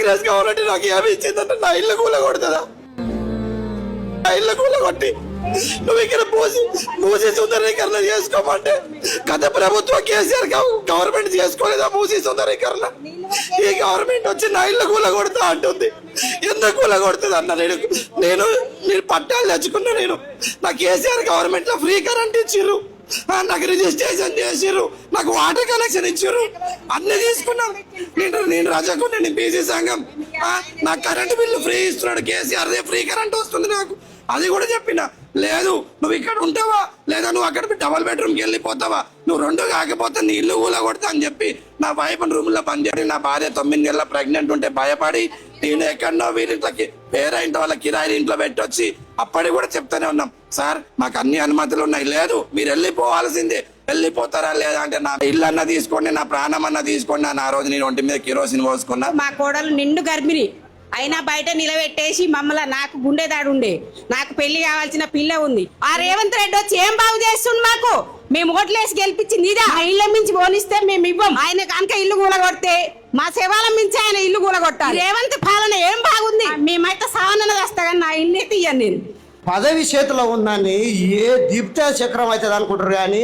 Congress government నాకు ఏమి ఇచ్చిందంటే నా ఇల్లు కూలగొడుతుందా? నా ఇల్లు కూలగొట్టి నువ్వు ఇక్కడ మూసి సుందరీకరణ చేసుకోమంటే గత ప్రభుత్వం కేసీఆర్ గవర్నమెంట్ చేసుకోలేదా మూసి సుందరీకరణ? ఈ గవర్నమెంట్ వచ్చి నా ఇల్లు కూలగొడతా అంటుంది. ఎందుకు కూలగొడుతుంది అన్న? నేను పట్టాలు తెచ్చుకున్నా. నాకు కేసీఆర్ గవర్నమెంట్ లో ఫ్రీ కరెంట్ ఇచ్చిర్రు, నాకు రిజిస్ట్రేషన్ చేసిర్రు, నాకు వాటర్ కనెక్షన్ ఇచ్చిర్రు, అన్ని తీసుకున్నాం. నేను రజకు, నేను బీసీ సంఘం, నాకు కరెంటు బిల్లు ఫ్రీ ఇస్తున్నాడు కేసీఆర్, ఫ్రీ కరెంట్ వస్తుంది నాకు. అది కూడా చెప్పిన, లేదు నువ్వు ఇక్కడ ఉంటావా లేదా నువ్వు అక్కడ డబల్ బెడ్రూమ్కి వెళ్ళిపోతావా, నువ్వు రెండు కాకపోతే నీ ఇల్లు కూలగొడతా అని చెప్పి నా వైఫ్ రూమ్ లో పనిచేసి నా భార్య 9 నెలల ప్రెగ్నెంట్ ఉంటే భయపడి నేను ఎక్కడో వీరింట్లోకి పేరైంటి వాళ్ళ కిరాయి ఇంట్లో పెట్టొచ్చి అప్పటికి కూడా చెప్తానే ఉన్నాం, సార్ మాకు అన్ని అనుమతులు ఉన్నాయి, లేదు మీరు వెళ్ళిపోవాల్సిందే, వెళ్ళిపోతారా లేదా అంటే నా ఇల్లు అన్న తీసుకోండి, నా ప్రాణం అన్న తీసుకోండి అని ఆ రోజు నేను ఒంటి మీద కిరోసిన్ పోసుకున్నా. మా కోడలు నిండు గర్భిణి అయినా బయట నిలబెట్టేసి మమ్మల్ని, నాకు గుండెదాడు ఉండే, నాకు పెళ్లి కావాల్సిన పిల్ల ఉంది, ఆ రేవంత్ రెడ్డి వచ్చి ఏం బాగు చేస్తుంది మాకు? మేము ఓట్లేసి గెలిపించింది ఇదా? ఆ ఇళ్ళ మించి పోనిస్తే మేము ఇవ్వం. ఆయన కనుక ఇల్లు కూలగొడితే మా శవాలం మించి ఆయన ఇల్లు కూలగొట్టాలి. రేవంత్ పాలన ఏం బాగుంది? మేమైతే సావనన్న వస్తా కానీ నా ఇల్లు అయితే ఇయ్యను నేను. పదవి చేతిలో ఉందని ఏ దీప్తా చక్రం అవుతుంది అనుకుంటారు కానీ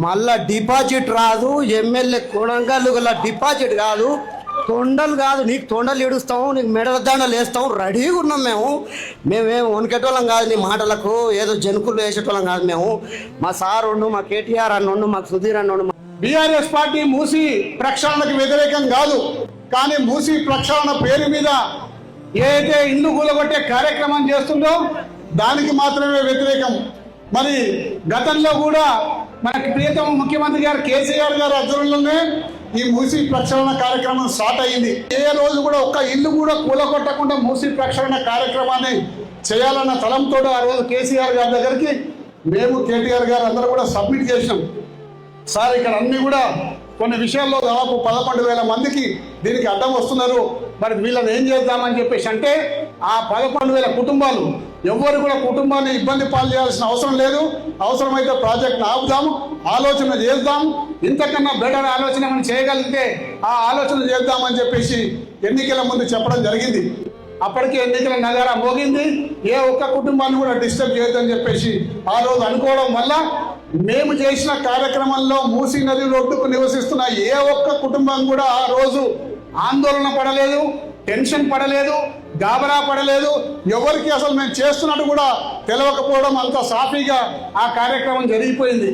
మళ్ళా డిపాజిట్ రాదు. ఎమ్మెల్యే కొడంగల్లు గల డిపాజిట్ కాదు, తొండలు కాదు. నీకు తొండలు ఏడుస్తాము, నీకు మెడల దండలు వేస్తాము, రెడీగా ఉన్నాం మేమేం వణికేటోళ్ళం కాదు. నీ మాటలకు ఏదో జనుకులు వేసేటోళ్ళం కాదు మేము. మా సార్ ఉండు, మా కేటీఆర్ అన్నుండు, మాకు సుధీర్ అన్నుండు. బీఆర్ఎస్ పార్టీ మూసి ప్రక్షాళనకు వ్యతిరేకం కాదు, కానీ మూసి ప్రక్షాళన పేరు మీద ఏదైతే ఇల్లు కూలగొట్టే కార్యక్రమం చేస్తుందో దానికి మాత్రమే వ్యతిరేకం. మరి గతంలో కూడా మనకి ప్రియతమ ముఖ్యమంత్రి గారు కేసీఆర్ గారి ఆధ్వర్యంలోనే ఈ మూసి ప్రక్షాళన కార్యక్రమం స్టార్ట్ అయ్యింది. ఏ రోజు కూడా ఒక్క ఇల్లు కూడా కూలగొట్టకుండా మూసి ప్రక్షాళన కార్యక్రమాన్ని చేయాలన్న తలంతో ఆ రోజు కేసీఆర్ గారి దగ్గరికి మేము కేటీఆర్ గారు అందరూ కూడా సబ్మిట్ చేసినాం. సార్ ఇక్కడ అన్ని కూడా కొన్ని విషయాల్లో దాదాపు 11,000 మందికి దీనికి అడ్డం వస్తున్నారు, మరి వీళ్ళని ఏం చేద్దామని చెప్పేసి అంటే ఆ 11,000 కుటుంబాలు ఎవరు కూడా కుటుంబాన్ని ఇబ్బంది పాలు చేయాల్సిన అవసరం లేదు. అవసరమైతే ప్రాజెక్ట్ను ఆపుదాము, ఆలోచన చేద్దాం, ఇంతకన్నా బెటర్ ఆలోచన మనం చేయగలిగితే ఆ ఆలోచన చేద్దామని చెప్పేసి ఎన్నికల ముందు చెప్పడం జరిగింది. అప్పటికే ఎన్నికల నగారా మోగింది, ఏ ఒక్క కుటుంబాన్ని కూడా డిస్టర్బ్ చేయొద్దని చెప్పేసి ఆ రోజు అనుకోవడం వల్ల మేము చేసిన కార్యక్రమంలో మూసీ నది ఒడ్డుకు నివసిస్తున్న ఏ ఒక్క కుటుంబం కూడా ఆ రోజు ఆందోళన పడలేదు, టెన్షన్ పడలేదు, గాబరా పడలేదు. ఎవరికి అసలు మేము చేస్తున్నట్టు కూడా తెలియకపోవడం, అంత సాఫీగా ఆ కార్యక్రమం జరిగిపోయింది.